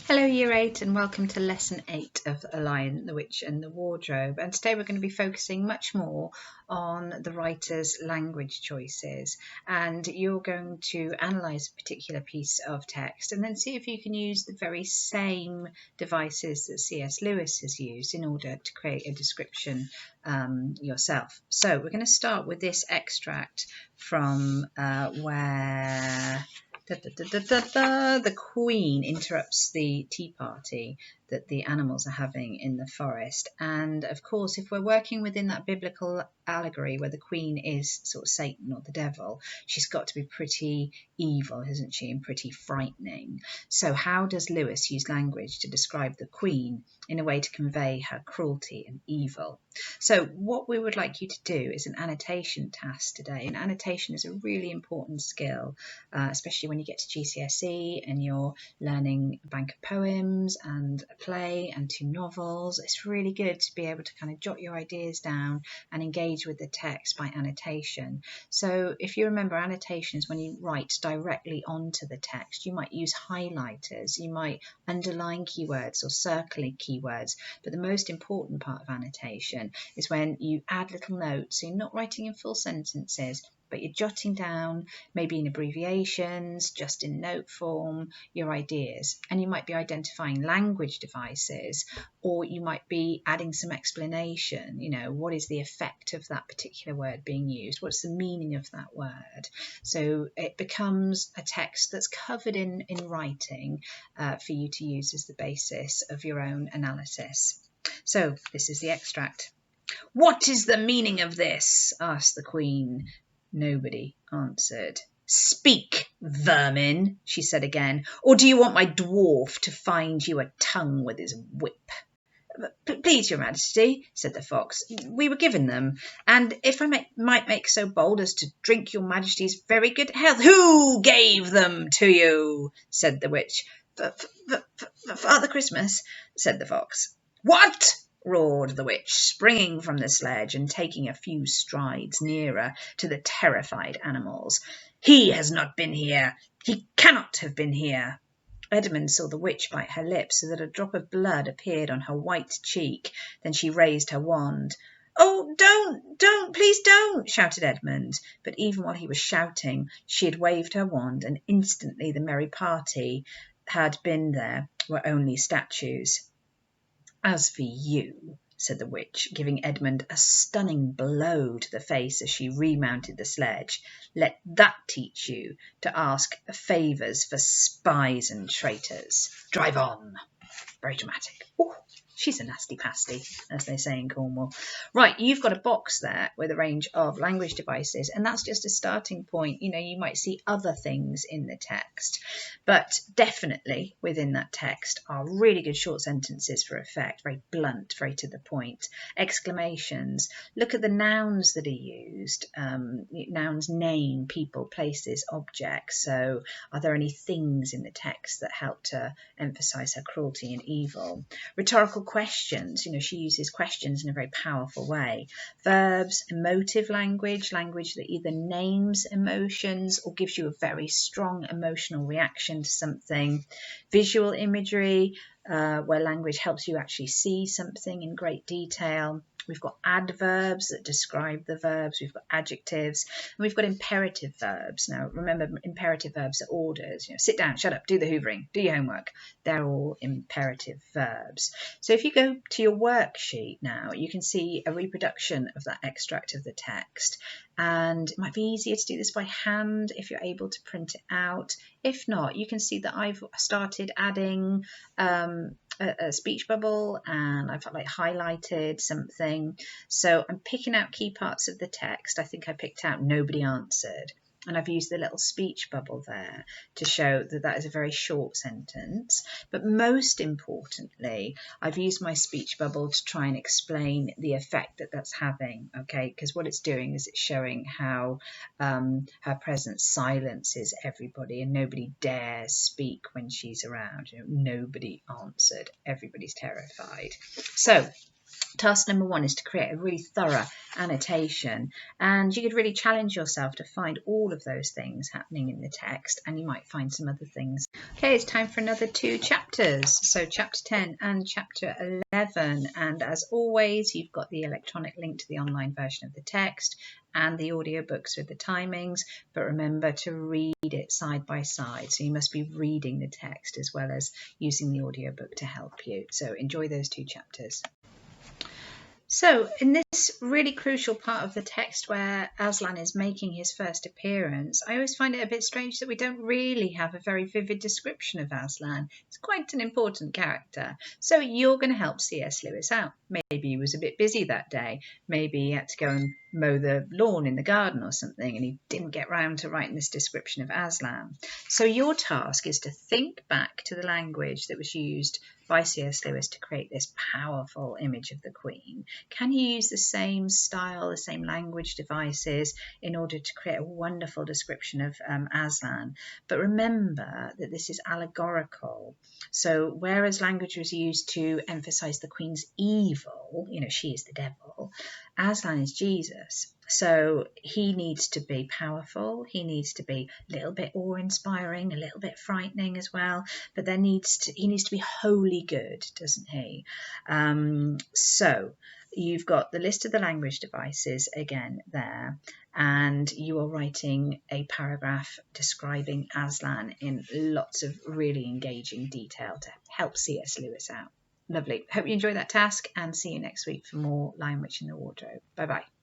Hello Year 8 and welcome to Lesson 8 of The Lion, the Witch and the Wardrobe, and today we're going to be focusing much more on the writer's language choices, and you're going to analyse a particular piece of text and then see if you can use the very same devices that C.S. Lewis has used in order to create a description yourself. So we're going to start with this extract from where the Queen interrupts the tea party that the animals are having in the forest. And of course, if we're working within that biblical allegory where the Queen is sort of Satan or the devil, she's got to be pretty evil, isn't she, and pretty frightening. So how does Lewis use language to describe the Queen in a way to convey her cruelty and evil? So what we would like you to do is an annotation task today. And annotation is a really important skill, especially when you get to GCSE and you're learning a bank of poems and a play and 2 novels. It's really good to be able to kind of jot your ideas down and engage with the text by annotation. So if you remember, annotation is when you write directly onto the text. You might use highlighters, you might underline keywords or circle keywords, but the most important part of annotation is when you add little notes. So you're not writing in full sentences, but you're jotting down, maybe in abbreviations, just in note form, your ideas. And you might be identifying language devices, or you might be adding some explanation. You know, what is the effect of that particular word being used? What's the meaning of that word? So it becomes a text that's covered in writing for you to use as the basis of your own analysis. So this is the extract. "What is the meaning of this?" asked the Queen. Nobody answered. "Speak, vermin," she said again, "or do you want my dwarf to find you a tongue with his whip?" "Please, your Majesty," said the fox, "we were given them, and if I might make so bold as to drink your Majesty's very good health—" "Who gave them to you?" said the witch. "Father Christmas," said the fox. "What?" roared the witch, springing from the sledge and taking a few strides nearer to the terrified animals. "He has not been here. He cannot have been here." Edmund saw the witch bite her lip so that a drop of blood appeared on her white cheek. Then she raised her wand. "Oh, don't, please don't," shouted Edmund. But even while he was shouting, she had waved her wand, and instantly the merry party had been there were only statues. "As for you," said the witch, giving Edmund a stunning blow to the face as she remounted the sledge, "let that teach you to ask favours for spies and traitors. Drive on." Very dramatic. Ooh, she's a nasty pasty, as they say in Cornwall. Right, you've got a box there with a range of language devices, and that's just a starting point. You know, you might see other things in the text, but definitely within that text are really good short sentences for effect, very blunt, very to the point. Exclamations. Look at the nouns that are used. Nouns name people, places, objects. So are there any things in the text that help to emphasise her cruelty and evil? Rhetorical questions, you know, she uses questions in a very powerful way. Verbs, emotive language, language that either names emotions or gives you a very strong emotional reaction to something. Visual imagery, where language helps you actually see something in great detail. We've got adverbs that describe the verbs. We've got adjectives, and we've got imperative verbs. Now, remember, imperative verbs are orders. You know, sit down, shut up, do the hoovering, do your homework. They're all imperative verbs. So if you go to your worksheet now, you can see a reproduction of that extract of the text. And it might be easier to do this by hand if you're able to print it out. If not, you can see that I've started adding a speech bubble, and I've highlighted something. So I'm picking out key parts of the text. I think I picked out "nobody answered." And I've used the little speech bubble there to show that that is a very short sentence. But most importantly, I've used my speech bubble to try and explain the effect that that's having, okay? Because what it's doing is it's showing how her presence silences everybody and nobody dares speak when she's around. You know, nobody answered. Everybody's terrified. So Task number 1 is to create a really thorough annotation, and you could really challenge yourself to find all of those things happening in the text, and you might find some other things. Okay, it's time for another 2 chapters, so chapter 10 and chapter 11, and as always you've got the electronic link to the online version of the text and the audiobooks with the timings, but remember to read it side by side, so you must be reading the text as well as using the audiobook to help you. So enjoy those 2 chapters. So in this really crucial part of the text where Aslan is making his first appearance, I always find it a bit strange that we don't really have a very vivid description of Aslan. It's quite an important character. So you're going to help C.S. Lewis out. Maybe he was a bit busy that day. Maybe he had to go and mow the lawn in the garden or something, and he didn't get round to writing this description of Aslan. So your task is to think back to the language that was used by C.S. Lewis to create this powerful image of the Queen. Can you use the same style, the same language devices in order to create a wonderful description of Aslan? But remember that this is allegorical. So whereas language was used to emphasize the Queen's evil, she is the devil, Aslan is Jesus. So he needs to be powerful, he needs to be a little bit awe-inspiring, a little bit frightening as well, but he needs to be wholly good, doesn't he? So you've got the list of the language devices again there, and you are writing a paragraph describing Aslan in lots of really engaging detail to help C.S. Lewis out. Lovely. Hope you enjoy that task, and see you next week for more Lion Witch in the Wardrobe. Bye bye.